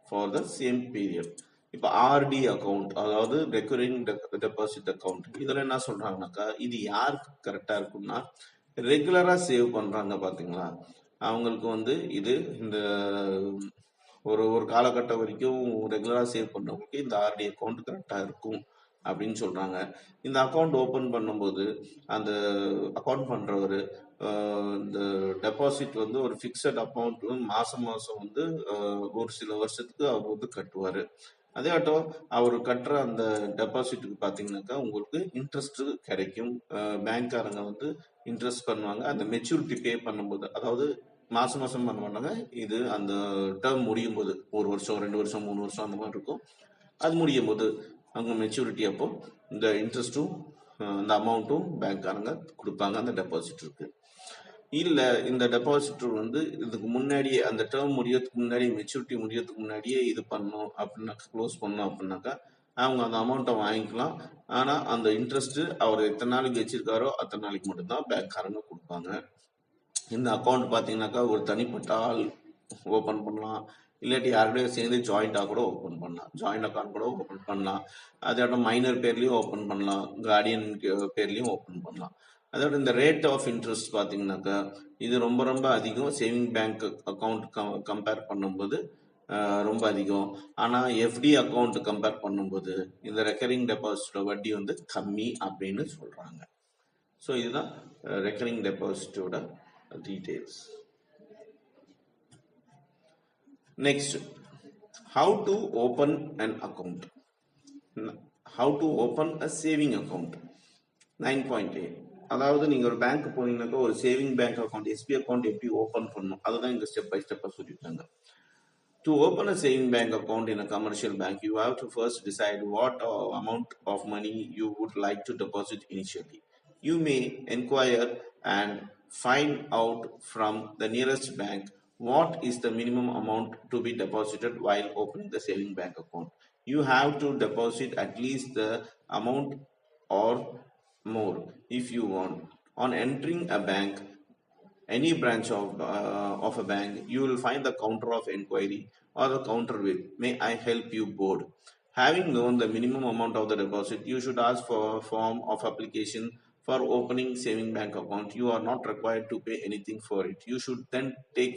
for the same period. இப்போ RT account, அதாவது recurring deposit account, இதில் என்ன சொல்றாங்கனாக்கா இது யாருக்கு கரெக்டா இருக்கும்னா ரெகுலரா சேவ் பண்றாங்க பாத்தீங்களா, அவங்களுக்கு வந்து இது இந்த ஒரு ஒரு காலகட்டம் வரைக்கும் ரெகுலரா சேவ் பண்றவங்களுக்கு இந்த ஆர்டி அக்கௌண்ட் கரெக்டா இருக்கும் அப்படின்னு சொல்றாங்க. இந்த அக்கௌண்ட் ஓபன் பண்ணும்போது அந்த அக்கௌண்ட் பண்றவர் இந்த டெபாசிட் வந்து ஒரு பிக்சட் அமௌண்ட் மாசம் மாசம் வந்து ஒரு சில வருஷத்துக்கு அவர் வந்து கட்டுவாரு. அதே ஆட்டம் அவர் கட்டுற அந்த டெபாசிட்டுக்கு பாத்தீங்கன்னாக்கா உங்களுக்கு இன்ட்ரெஸ்ட் கிடைக்கும். பேங்க்காரங்க வந்து இன்ட்ரெஸ்ட் பண்ணுவாங்க அந்த மெச்சூரிட்டி பே பண்ணும்போது, அதாவது மாசம் மாசம் பண்ண மாட்டாங்க, இது அந்த டேர்ம் முடியும் போது 1 வருஷம் 2 வருஷம் 3 வருஷம் அந்த மாதிரி இருக்கும். அது முடியும் போது அவங்க மெச்சூரிட்டி அப்போ இந்த இன்ட்ரெஸ்ட்டும் இந்த அமௌண்ட்டும் பேங்க்காரங்க கொடுப்பாங்க அந்த டெபாசிட்டருக்கு. இல்ல இந்த டெபாசிட்டர் வந்து இதுக்கு முன்னாடியே அந்த டேர்ம் முடியறதுக்கு முன்னாடி மெச்சூரிட்டி முடியறதுக்கு முன்னாடியே இது பண்ணணும் அப்படின்னாக்கா, க்ளோஸ் பண்ணணும் அப்படின்னாக்கா அவங்க அந்த அமௌண்ட்டை வாங்கிக்கலாம். ஆனா அந்த இன்ட்ரெஸ்ட் அவர் எத்தனை நாளைக்கு வச்சிருக்காரோ அத்தனை நாளைக்கு மட்டும்தான் பேங்க்காரங்க கொடுப்பாங்க. இந்த அக்கௌண்ட் பாத்தீங்கன்னாக்கா ஒரு தனிப்பட்ட ஆள் ஓபன் பண்ணலாம், இல்லாட்டி யாருடைய சேர்ந்து ஜாயிண்டா கூட ஓபன் பண்ணலாம், ஜாயிண்ட் அக்கௌண்ட் கூட ஓபன் பண்ணலாம். அதோட மைனர் பேர்லயும் ஓபன் பண்ணலாம், கார்டியன் பேர்லயும் ஓபன் பண்ணலாம். அதோட இந்த ரேட் ஆஃப் இன்ட்ரெஸ்ட் பாத்தீங்கன்னாக்கா இது ரொம்ப ரொம்ப அதிகம். சேவிங் பேங்க் அக்கௌண்ட் கம்பேர் பண்ணும்போது ரொம்ப அதிகம். ஆனா எஃப்டி அக்கௌண்ட் கம்பேர் பண்ணும்போது இந்த ரெக்கரிங் டெபாசிட்டோட வட்டி வந்து கம்மி அப்படின்னு சொல்றாங்க. ஸோ இதுதான் ரெக்கரிங் டெபாசிட்டோட details. Next, how to open an account. How to open a saving account. 9.8. அதாவது நீங்க ஒரு பேங்க் போனீங்கன்னாக்கா ஒரு saving bank account SP account எப்படி ஓபன் பண்ணணும் அதுதான் இங்க ஸ்டெப் பை ஸ்டெப்பா சொல்லியிருக்காங்க. To open a saving bank account in a commercial bank, you have to first decide what amount of money you would like to deposit initially. You may inquire and find out from the nearest bank what is the minimum amount to be deposited while opening the saving bank account. You have to deposit at least the amount or more if you want. On entering a bank, any branch of a bank, you will find the counter of inquiry or the counter with "May I help you" board. Having known the minimum amount of the deposit, you should ask for a form of application for opening saving bank account. You are not required to pay anything for it. You should then take the